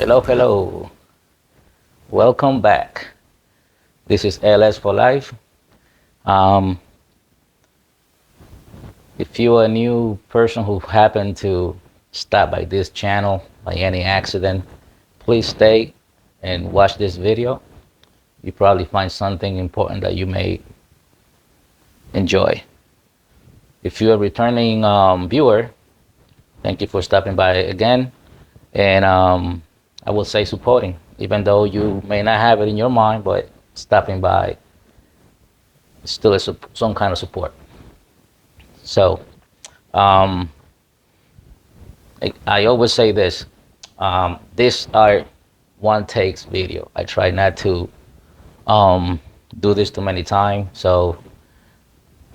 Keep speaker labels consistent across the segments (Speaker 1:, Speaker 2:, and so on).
Speaker 1: Hello, hello. Welcome back. This is LS for Life. Um, if you're a new person who happened to stop by this channel by any accident, please stay and watch this video. You probably find something important that you may enjoy. If you're a returning viewer, thank you for stopping by again. And I will say supporting, even though you may not have it in your mind, but stopping by still is some kind of support. So um, I always say this. This are one takes video. I try not to um, do this too many times. So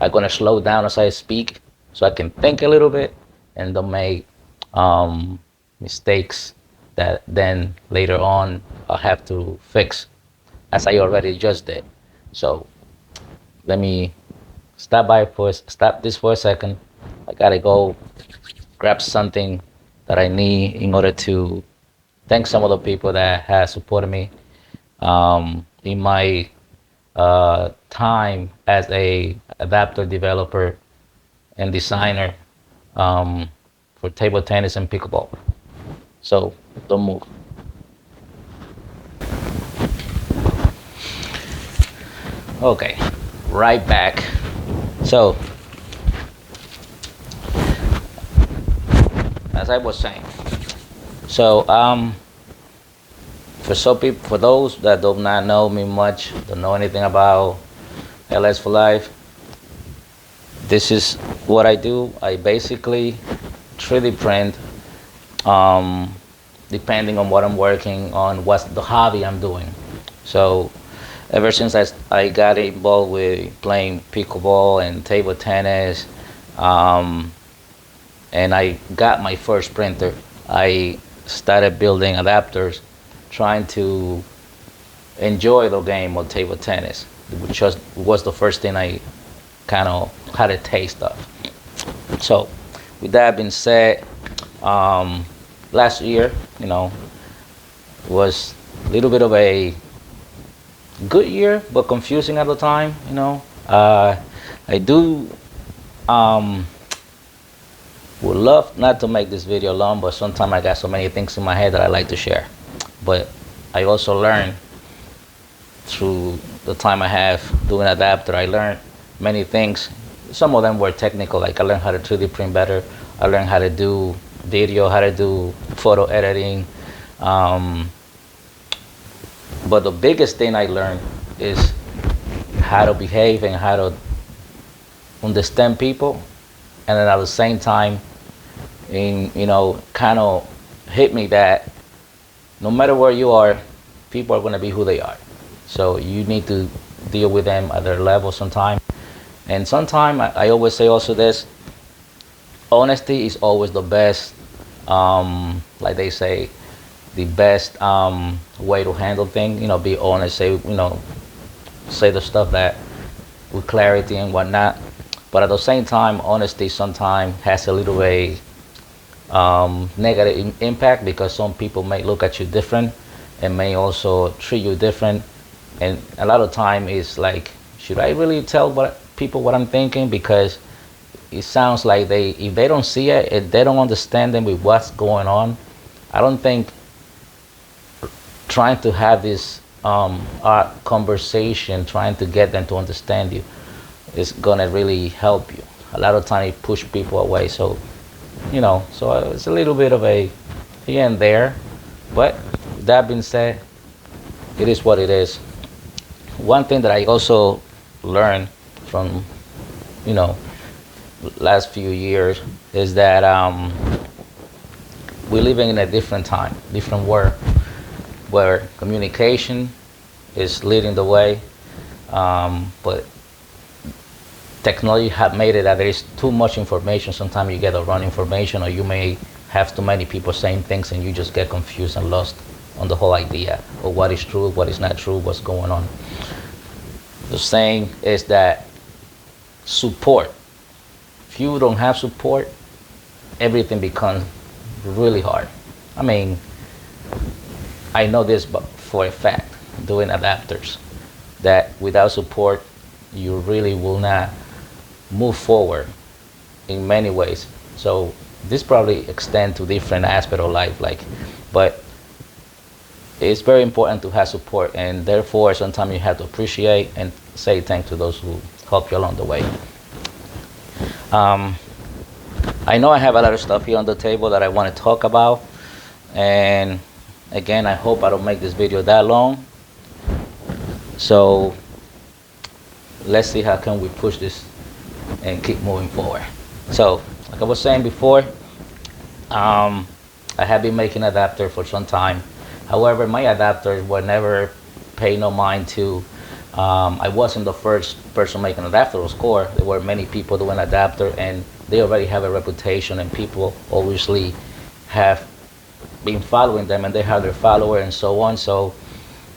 Speaker 1: I'm gonna slow down as I speak so I can think a little bit and don't make um, mistakes that then later on I'll have to fix as I already just did. So let me stop this for a second. I gotta go grab something that I need in order to thank some of the people that have supported me in my time as a adapter developer and designer for table tennis and pickleball. So don't move. Okay, right back. So as I was saying, so for those that do not know me much, don't know anything about LS for Life, this is what I do. I basically 3D print, depending on what I'm working on, what's the hobby I'm doing. So ever since I got involved with playing pickleball and table tennis, and I got my first printer, I started building adapters, trying to enjoy the game of table tennis, which was the first thing I kind of had a taste of. So, with that being said, last year, was a little bit of a good year, but confusing at the time. I do would love not to make this video long, but sometimes I got so many things in my head that I like to share. But I also learned through the time I have doing adapter, I learned many things. Some of them were technical, like I learned how to 3D print better. I learned how to do video, how to do photo editing. But the biggest thing I learned is how to behave and how to understand people. And then at the same time, kind of hit me that no matter where you are, people are going to be who they are. So you need to deal with them at their level sometime. And sometimes I always say also this, honesty is always the best, like they say, the best way to handle things. Be honest, say the stuff that with clarity and whatnot. But at the same time, honesty sometimes has a little bit negative impact, because some people may look at you different and may also treat you different. And a lot of time is like, should I really tell people what I'm thinking? Because it sounds like if they don't see it, if they don't understand them with what's going on, I don't think trying to have this art conversation, trying to get them to understand you, is gonna really help you. A lot of times it push people away. So it's a little bit of a here and there. But that being said, it is what it is. One thing that I also learned from last few years is that we're living in a different time, different world, where communication is leading the way, but technology have made it that there is too much information. Sometimes you get the wrong information, or you may have too many people saying things and you just get confused and lost on the whole idea of what is true, what is not true, what's going on. The saying is that support. If you don't have support, everything becomes really hard. I mean, I know this for a fact, doing adapters, that without support, you really will not move forward in many ways. So this probably extend to different aspect of life, like, but it's very important to have support, and therefore sometimes you have to appreciate and say thanks to those who help you along the way. Um, I know I have a lot of stuff here on the table that I want to talk about, and again, I hope I don't make this video that long. So let's see how can we push this and keep moving forward. So, like I was saying before, I have been making adapter for some time. However, my adapters were never pay no mind to. I wasn't the first person making adapter, of course. There were many people doing adapter, and they already have a reputation, and people obviously have been following them, and they have their follower and so on. So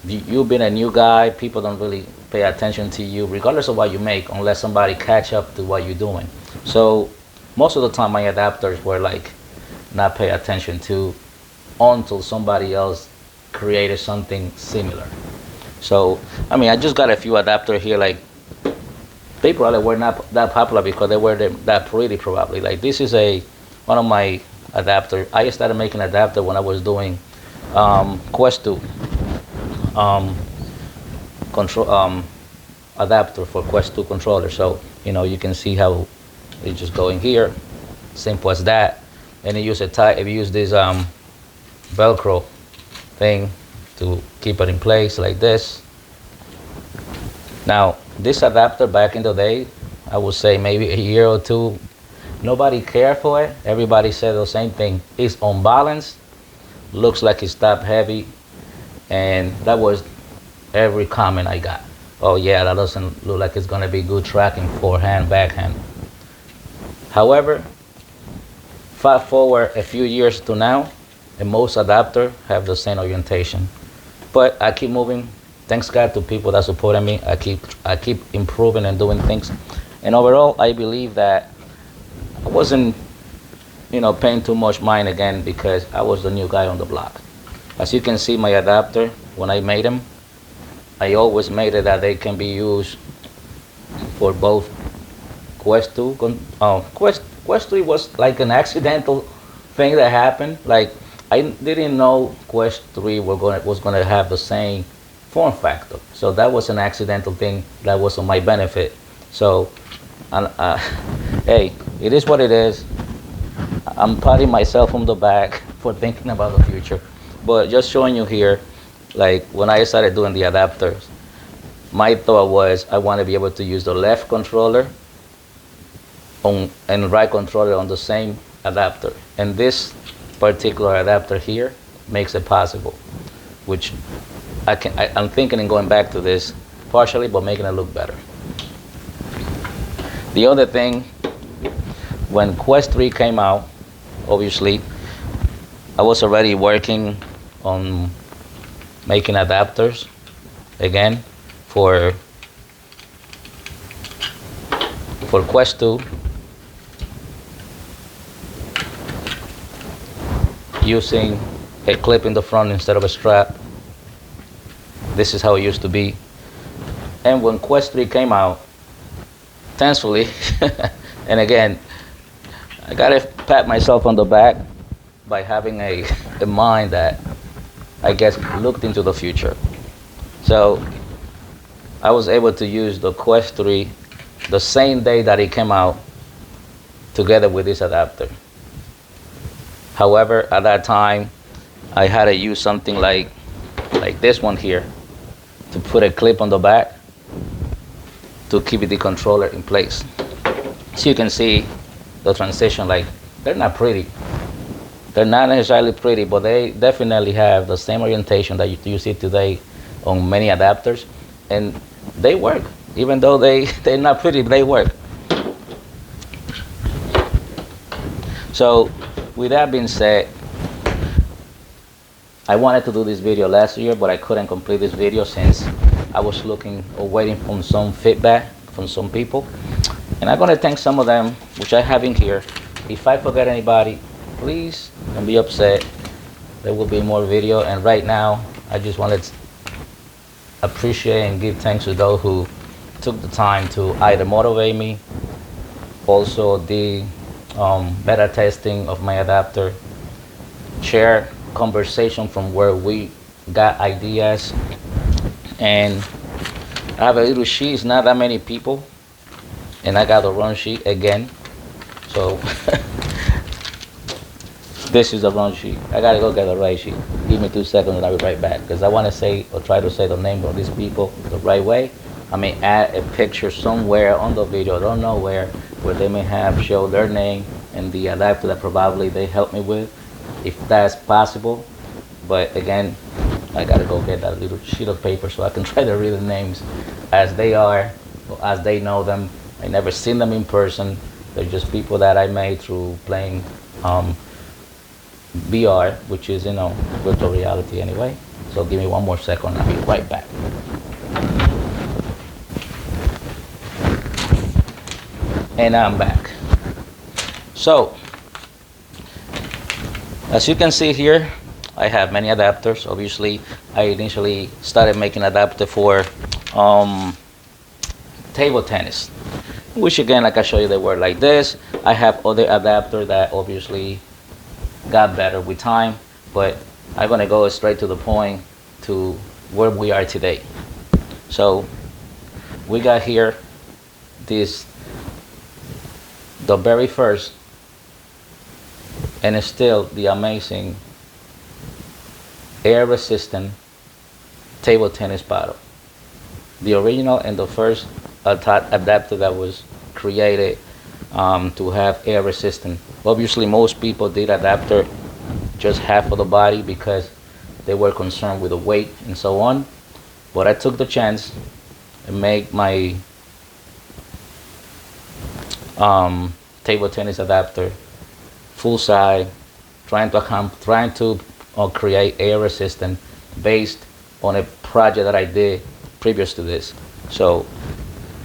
Speaker 1: you being a new guy, people don't really pay attention to you, regardless of what you make, unless somebody catch up to what you're doing. So most of the time, my adapters were like not pay attention to until somebody else created something similar. So I mean, I just got a few adapters here. Like they probably were not that popular because they were that pretty, probably. Like this is one of my adapter. I started making adapter when I was doing Quest 2 control adapter for Quest 2 controller. So you can see how it just go in here, simple as that. And you use if you use this Velcro thing to keep it in place like this. Now this adapter back in the day, I would say maybe a year or two, nobody cared for it. Everybody said the same thing. It's unbalanced, looks like it's top heavy, and that was every comment I got. Oh yeah, that doesn't look like it's gonna be good tracking forehand, backhand. However, fast forward a few years to now, and most adapters have the same orientation. But I keep moving. Thanks God to people that supported me. I keep improving and doing things. And overall, I believe that I wasn't, paying too much mind again because I was the new guy on the block. As you can see, my adapter, when I made them, I always made it that they can be used for both Quest 2. Quest 3 was like an accidental thing that happened. Like I didn't know Quest 3 was gonna have the same form factor. So that was an accidental thing that was on my benefit. So, hey, it is what it is. I'm patting myself on the back for thinking about the future. But just showing you here, like when I started doing the adapters, my thought was I want to be able to use the left controller and right controller on the same adapter. And this particular adapter here makes it possible, which I'm thinking in going back to this partially, but making it look better. The other thing, when Quest 3 came out, obviously, I was already working on making adapters again for Quest 2, using a clip in the front instead of a strap. This is how it used to be. And when Quest 3 came out, thankfully, and again, I gotta pat myself on the back by having a mind that I guess looked into the future. So I was able to use the Quest 3 the same day that it came out together with this adapter. However, at that time, I had to use something like this one here to put a clip on the back to keep the controller in place. So you can see the transition, like they're not pretty. They're not necessarily pretty, but they definitely have the same orientation that you see today on many adapters, and they work. Even though they're not pretty, they work. So with that being said, I wanted to do this video last year, but I couldn't complete this video since I was looking or waiting for some feedback from some people. And I'm gonna thank some of them, which I have in here. If I forget anybody, please don't be upset. there will be more video. And right now, I just wanted to appreciate and give thanks to those who took the time to either motivate me, also the beta testing of my adapter, share conversation from where we got ideas, and I have a little sheet. It's not that many people, and I got the wrong sheet again. So this is the wrong sheet. I gotta go get the right sheet. Give me 2 seconds and I'll be right back. Because I want to say or try to say the name of these people the right way. I may add a picture somewhere on the video, I don't know where they may have showed their name and the adapter that probably they helped me with, if that's possible. But again, I gotta go get that little sheet of paper so I can try to read the names as they are, or as they know them. I never seen them in person. They're just people that I made through playing VR, which is, virtual reality anyway. So give me 1 more second, I'll be right back. And I'm back. So, as you can see here, I have many adapters. Obviously, I initially started making adapter for table tennis, which again, like I showed you, they were like this. I have other adapter that obviously got better with time, but I'm gonna go straight to the point to where we are today. So we got here the very first, and it's still the amazing air resistant table tennis paddle. The original and the first adapter that was created to have air resistant. Obviously, most people did adapter just half of the body because they were concerned with the weight and so on. But I took the chance and made my table tennis adapter full size, trying to create air resistant based on a project that I did previous to this. So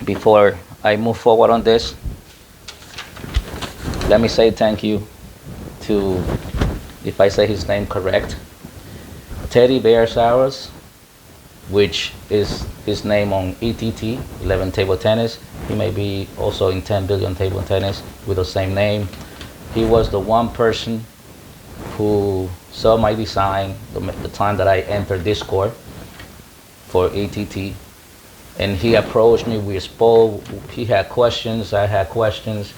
Speaker 1: before I move forward on this, let me say thank you to, if I say his name correct, Teddy Bearsaurus, which is his name on ETT, 11 Table Tennis. He may be also in 10 billion Table Tennis with the same name. He was the one person who saw my design the time that I entered Discord for ETT, and he approached me. We spoke. He had questions. I had questions,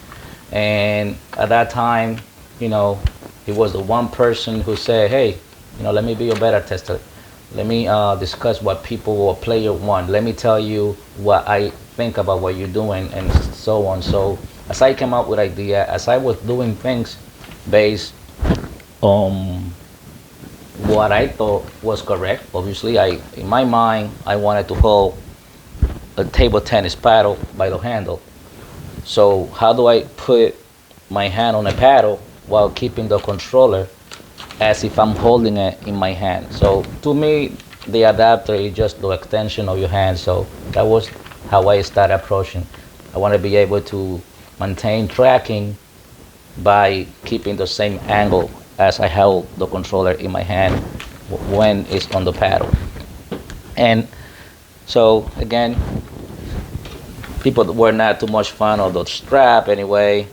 Speaker 1: and at that time, he was the one person who said, "Hey, let me be your beta tester. Let me discuss what people or player want. Let me tell you what I think about what you're doing," and so on. So as I came up with idea, as I was doing things based on what I thought was correct. Obviously, in my mind, I wanted to hold a table tennis paddle by the handle. So how do I put my hand on a paddle while keeping the controller as if I'm holding it in my hand? So to me, the adapter is just the extension of your hand. So that was how I started approaching. I want to be able to maintain tracking by keeping the same angle as I held the controller in my hand when it's on the paddle. And so again, people were not too much fan of the strap anyway.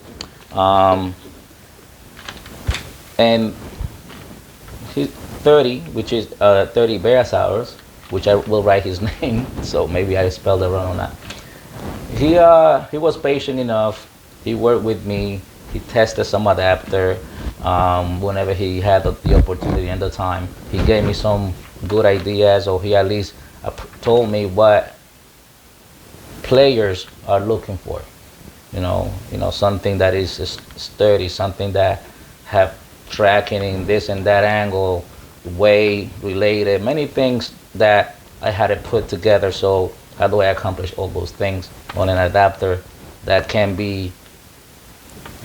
Speaker 1: And 30, which is 30 Bearsaurus, which I will write his name, so maybe I spelled it wrong on that. He was patient enough. He worked with me. He tested some adapter whenever he had the opportunity and the time. He gave me some good ideas, or he at least told me what players are looking for. Something that is sturdy, something that have tracking in this and that angle, way related, many things that I had to put together. So how do I accomplish all those things on an adapter that can be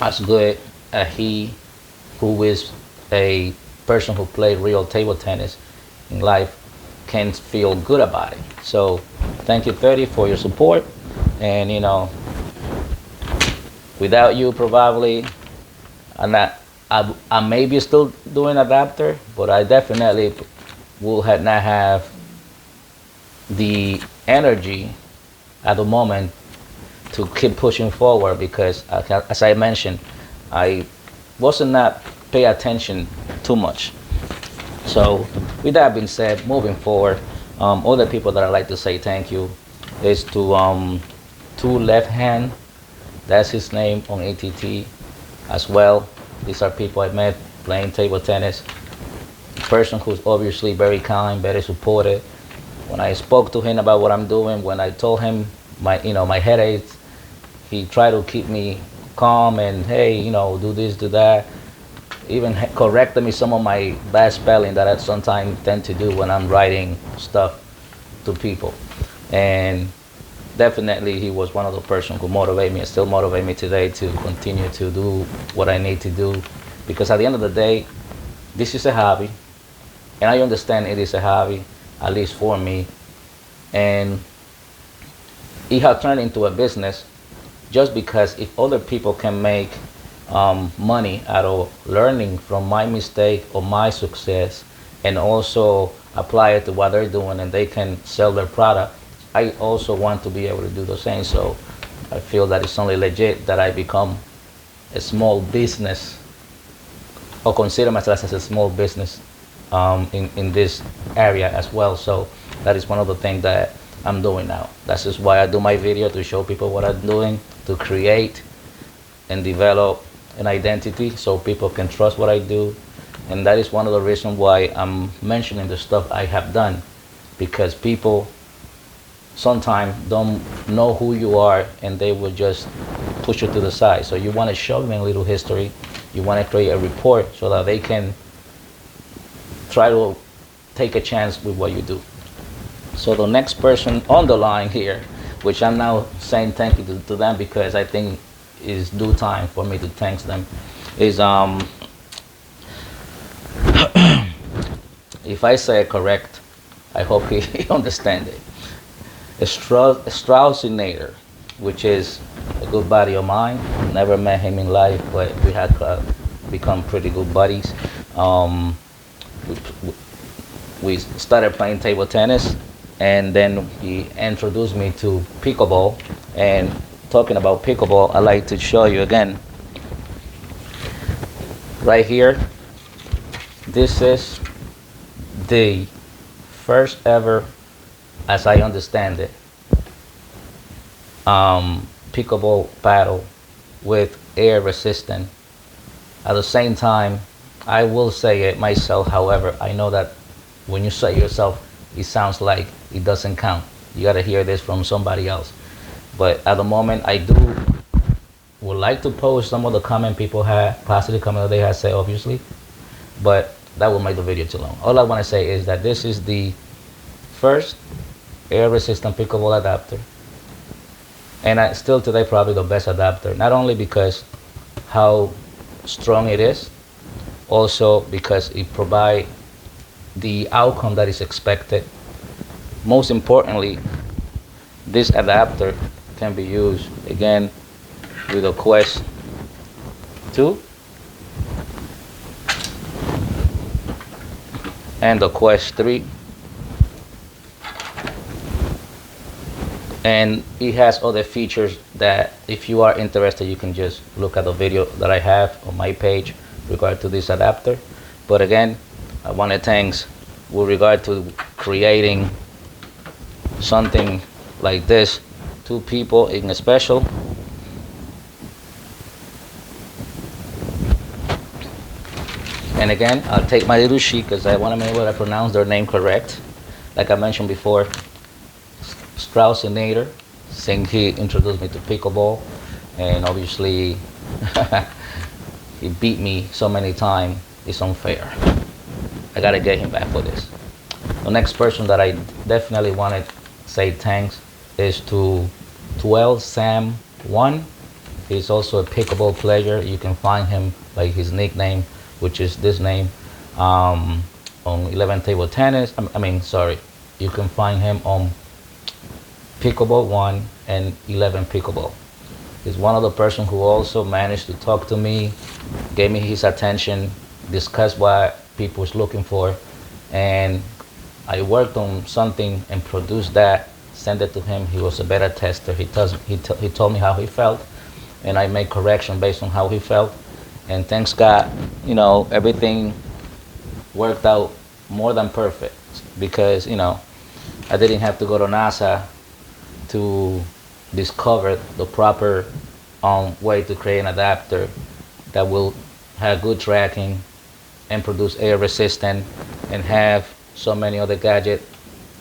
Speaker 1: as good as he who is a person who played real table tennis in life can feel good about it. So thank you, 30, for your support. And without you, probably I may be still doing adapter, but I definitely will not have the energy at the moment to keep pushing forward because, as I mentioned, I wasn't not pay attention too much. So, with that being said, moving forward, other people that I like to say thank you is to Left Hand. That's his name on ATT as well. These are people I met playing table tennis. Person who's obviously very kind, very supportive. When I spoke to him about what I'm doing, when I told him my headaches, he tried to keep me calm and hey, do this, do that. Even corrected me some of my bad spelling that I sometimes tend to do when I'm writing stuff to people. And definitely he was one of the person who motivated me and still motivate me today to continue to do what I need to do. Because at the end of the day, this is a hobby. And I understand it is a hobby, at least for me. And it has turned into a business just because if other people can make money out of learning from my mistake or my success and also apply it to what they're doing and they can sell their product, I also want to be able to do the same. So I feel that it's only legit that I become a small business or consider myself as a small business in this area as well. So that is one of the things that I'm doing now. That's just why I do my video, to show people what I'm doing, to create and develop an identity so people can trust what I do. And that is one of the reasons why I'm mentioning the stuff I have done, because people sometimes don't know who you are and they will just push you to the side. So you want to show them a little history. You want to create a report so that they can try to take a chance with what you do. So the next person on the line here, which I'm now saying thank you to them because I think is due time for me to thank them, is if I say it correct, I hope he understand it. Straussinator, which is a good buddy of mine. Never met him in life, but we had become pretty good buddies. We started playing table tennis, and then he introduced me to pickleball. And talking about pickleball, I like to show you again. Right here, this is the first ever, as I understand it, pickleball paddle with air resistant. At the same time, I will say it myself. However, I know that when you say it yourself, it sounds like it doesn't count. You got to hear this from somebody else. But at the moment, I would like to post some of the comment people had, positive comment that they had said, obviously. But that will make the video too long. All I want to say is that this is the first air resistant pickleball adapter, and I still today probably the best adapter, not only because how strong it is, also because it provides the outcome that is expected. Most importantly, this adapter can be used again with a Quest 2 and the Quest 3. And it has other features that if you are interested, you can just look at the video that I have on my page regard to this adapter. But again, I want to thank with regard to creating something like this, two people in a special. And again, I'll take my little sheet because I want to make sure I pronounce their name correct. Like I mentioned before, Straussinator, since he introduced me to pickleball, and obviously he beat me so many times, it's unfair. I gotta get him back for this. The next person that I definitely want to say thanks is to 12 Sam 1. He's also a pickleball player. You can find him by his nickname, which is this name, on 11 Table Tennis. You can find him on Pickleball 1 and 11 Pickleball. He's one of the person who also managed to talk to me gave me his attention, discussed what people was looking for, and I worked on something and produced that, sent it to him. He was a beta tester. He told me how he felt, and I made correction based on how he felt. And thanks God, everything worked out more than perfect because I didn't have to go to NASA to discover the proper way to create an adapter that will have good tracking and produce air resistant and have so many other gadgets.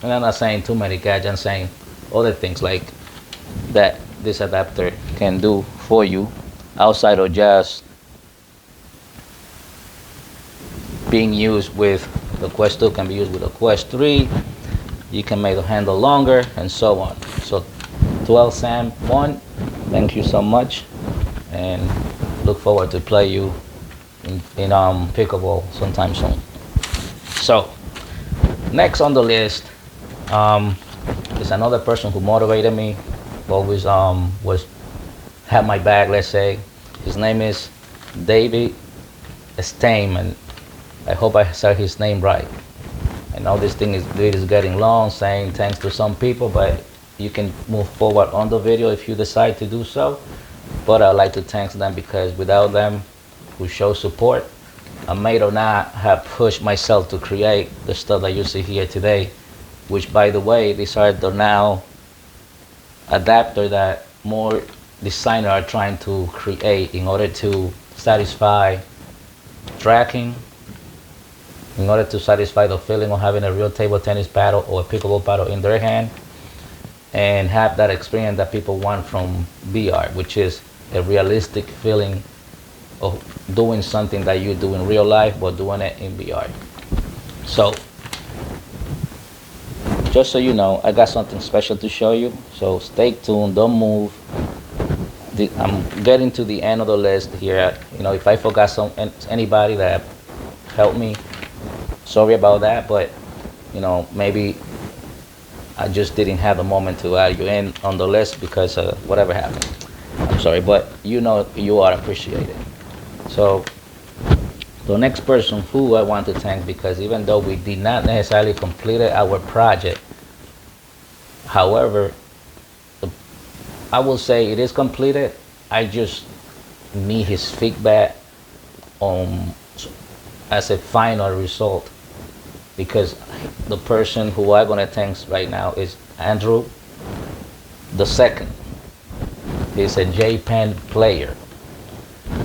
Speaker 1: And I'm not saying too many gadgets, I'm saying other things like that this adapter can do for you outside of just being used with the Quest 2, can be used with the Quest 3. You can make the handle longer and so on. So 12 Sam 1, thank you so much, and look forward to play you in pickleball sometime soon. So next on the list is another person who motivated me, always was had my back, let's say. His name is David Steinman. I hope I said his name right. I know this thing is getting long, saying thanks to some people, but you can move forward on the video if you decide to do so. But I'd like to thank them because without them who show support, I may or not have pushed myself to create the stuff that you see here today, which by the way, these are the now adapter that more designers are trying to create in order to satisfy tracking, in order to satisfy the feeling of having a real table tennis paddle or a pickleball paddle in their hand, and have that experience that people want from VR, which is a realistic feeling of doing something that you do in real life but doing it in VR. So just so you know, I got something special to show you, so stay tuned, don't move. I'm getting to the end of the list here. If I forgot anybody that helped me, sorry about that, but maybe I just didn't have the moment to add you in on the list because whatever happened. I'm sorry, but you are appreciated. So the next person who I want to thank, because even though we did not necessarily complete our project, however, I will say it is completed. I just need his feedback as a final result, because the person who I'm gonna thank right now is Andrew the second. He's a J-Pen player.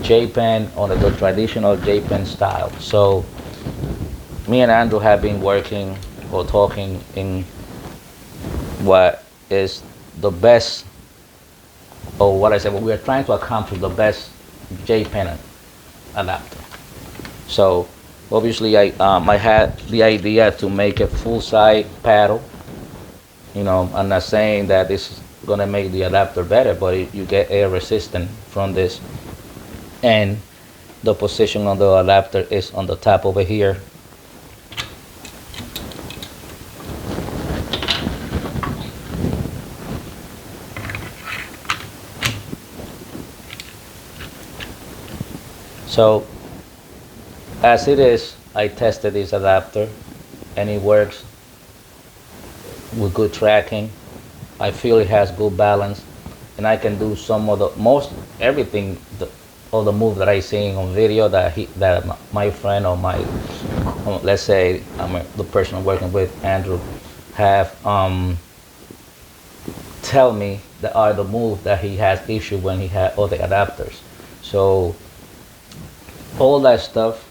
Speaker 1: J-Pen on the traditional J-Pen style. So me and Andrew have been working or talking in what is the best, or what I said, we are trying to accomplish the best J-Pen adapter. So obviously I had the idea to make a full side paddle. I'm not saying that this is gonna make the adapter better, but you get air resistant from this. And the position on the adapter is on the top over here. So as it is, I tested this adapter and it works with good tracking. I feel it has good balance, and I can do some of the most everything, all the moves that I seen on video that my friend or my, let's say the person I'm working with, Andrew, have tell me that are the moves that he has issue when he had all the adapters. So all that stuff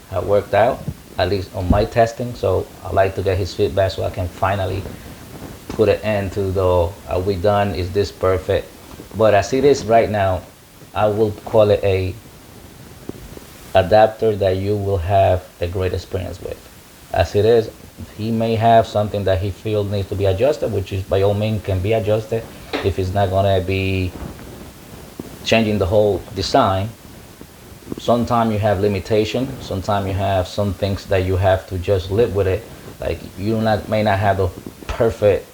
Speaker 1: have worked out, at least on my testing. So I like to get his feedback so I can finally put an end to the are we done, is this perfect. But as it is right now, I will call it a adapter that you will have a great experience with. As it is, he may have something that he feels needs to be adjusted, which is by all means can be adjusted if it's not going to be changing the whole design. Sometimes you have limitation, sometimes you have some things that you have to just live with it. Like may not have the perfect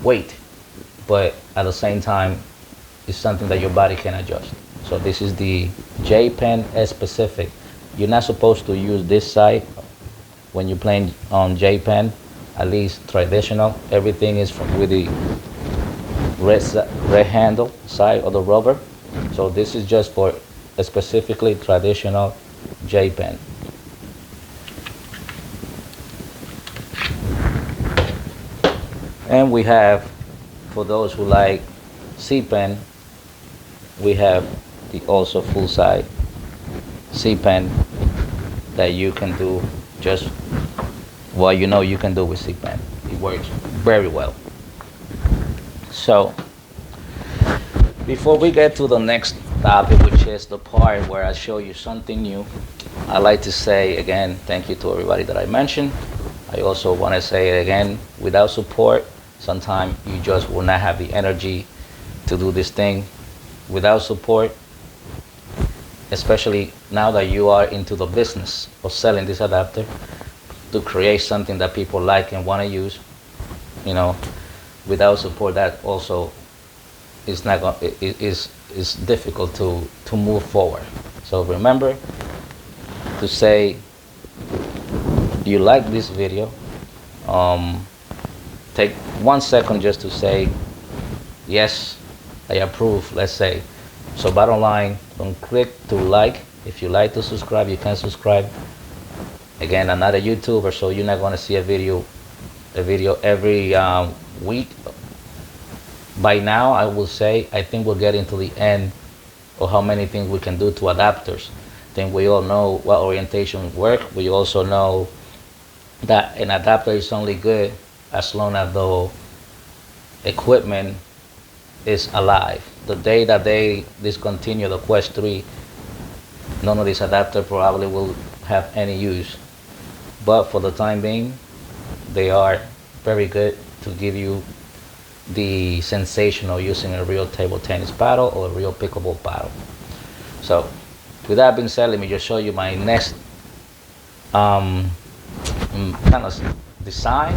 Speaker 1: weight, but at the same time it's something that your body can adjust. So this is the J pen specific. You're not supposed to use this side when you're playing on J pen, at least traditional. Everything is from with the red handle side of the rubber. So this is just for a specifically traditional J pen. And we have, for those who like C pen, we have the also full side C pen that you can do just what you know you can do with C pen. It works very well. So before we get to the next topic, which is the part where I show you something new, I like to say again, thank you to everybody that I mentioned. I also want to say it again, without support, sometimes you just will not have the energy to do this thing. Without support, especially now that you are into the business of selling this adapter, to create something that people like and want to use, you know, without support, that also is not going, is difficult to move forward. So remember to say, do you like this video? Take 1 second just to say yes, I approve, let's say. So bottom line, don't click to like. If you like to subscribe, you can subscribe. Again, I'm not a YouTuber, so you're not going to see a video every week. By now, I will say, I think we're getting to the end of how many things we can do to adapters. I think we all know what orientation work. We also know that an adapter is only good as long as the equipment is alive. The day that they discontinue the Quest 3, none of these adapters probably will have any use. But for the time being, they are very good to give you the sensation of using a real table tennis paddle or a real pickleball paddle. So with that being said, let me just show you my next kind of design.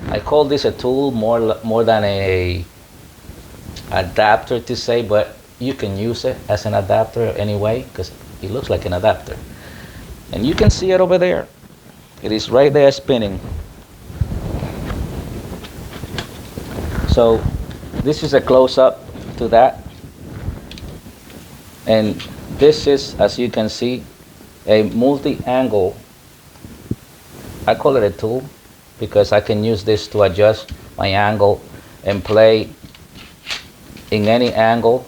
Speaker 1: I call this a tool more than a adapter to say, but you can use it as an adapter anyway because it looks like an adapter. And you can see it over there. It is right there spinning. So this is a close-up to that. And this is, as you can see, a multi-angle. I call it a tool because I can use this to adjust my angle and play in any angle,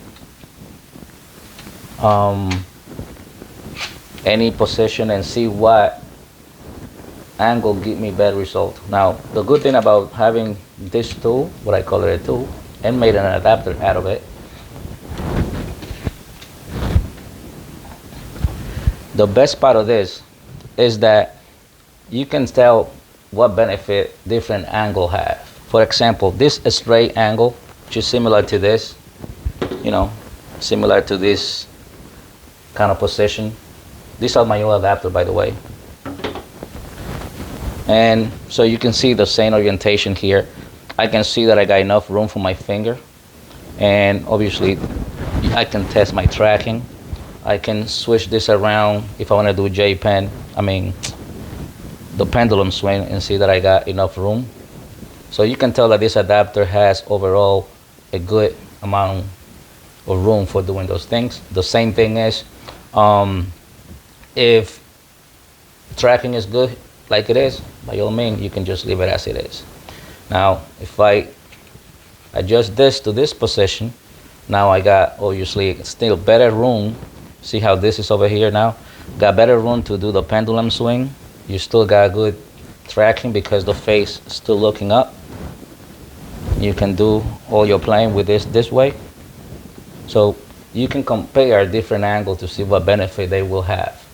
Speaker 1: any position, and see what angle give me better result. Now, the good thing about having this tool, what I call it a tool, and made an adapter out of it, the best part of this is that you can tell what benefit different angle have. For example, this straight angle, which is similar to this, you know, similar to this kind of position. These are my old adapter, by the way. And so you can see the same orientation here. I can see that I got enough room for my finger. And obviously, I can test my tracking. I can switch this around if I want to do J pen, the pendulum swing, and see that I got enough room. So you can tell that this adapter has overall a good amount of room for doing those things. The same thing is, if tracking is good like it is, by all means, you can just leave it as it is. Now, if I adjust this to this position, now I got obviously still better room. See how this is over here now? Got better room to do the pendulum swing. You still got good tracking because the face is still looking up. You can do all your playing with this way. So you can compare different angles to see what benefit they will have.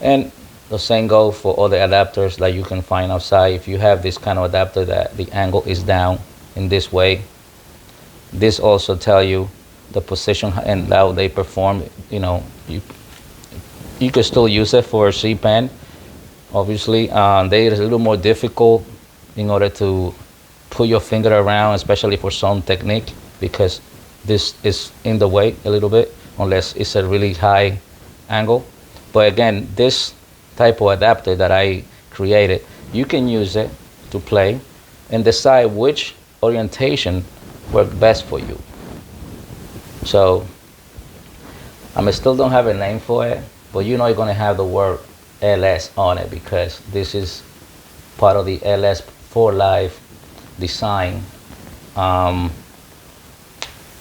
Speaker 1: And the same goes for other adapters that you can find outside. If you have this kind of adapter that the angle is down in this way, this also tell you the position and how they perform. You know, you can still use it for C pen. Obviously, they is a little more difficult in order to put your finger around, especially for some technique, because this is in the way a little bit. unless it's a really high angle. But again, this type of adapter that I created, you can use it to play and decide which orientation works best for you. So I still don't have a name for it, but you know you're gonna have the word LS on it because this is part of the LS for Life design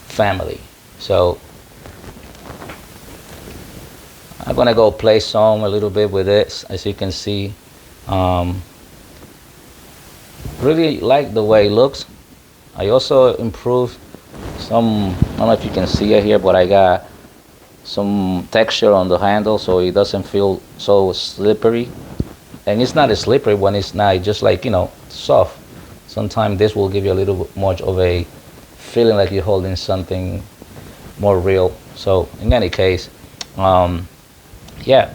Speaker 1: family. So I'm gonna go play some a little bit with this. As you can see, really like the way it looks. I also improved some, I don't know if you can see it here, but I got some texture on the handle so it doesn't feel so slippery. And it's not as slippery when it's not, just like, soft. Sometimes this will give you a little bit more of a feeling like you're holding something more real. So in any case, yeah,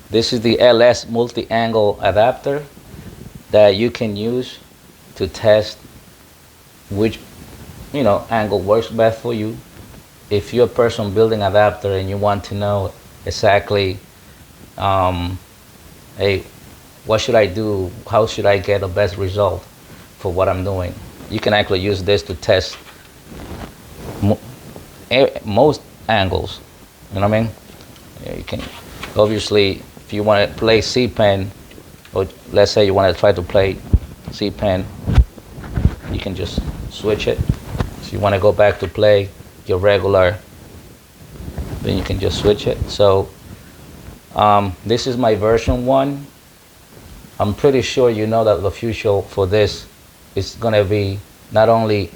Speaker 1: this is the LS multi-angle adapter that you can use to test which angle works best for you. If you're a person building adapter and you want to know exactly, hey, what should I do? How should I get the best result for what I'm doing? You can actually use this to test most angles. You know what I mean? Yeah, you can obviously, if you want to play C pen, or let's say you want to try to play C pen, you can just switch it. If you want to go back to play your regular, then you can just switch it. So this is my version 1. I'm pretty sure you know that the future for this is going to be not only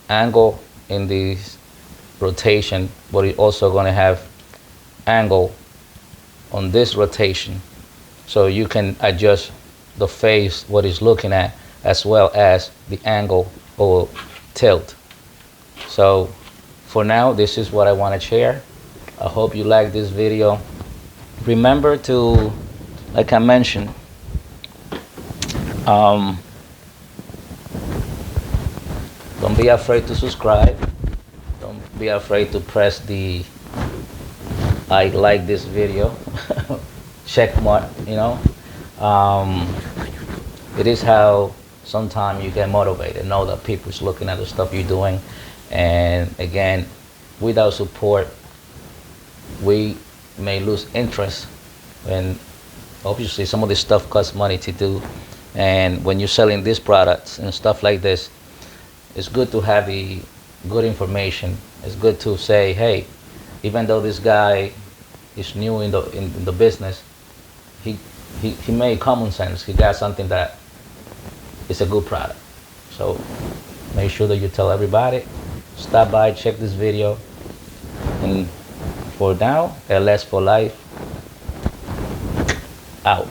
Speaker 1: angle in the rotation, but it's also going to have angle on this rotation. So you can adjust the face, what it's looking at, as well as the angle or tilt. So for now, this is what I want to share. I hope you like this video. Remember to, like I mentioned, don't be afraid to subscribe. Don't be afraid to press the I like this video check mark. It is how sometimes you get motivated, know that people's looking at the stuff you're doing. And again, without support, we may lose interest. And obviously some of this stuff costs money to do. And when you're selling these products and stuff like this, it's good to have the good information. It's good to say, hey, even though this guy is new in the business, he made common sense. He got something that is a good product. So make sure that you tell everybody. Stop by, check this video. And for now, LS for Life out.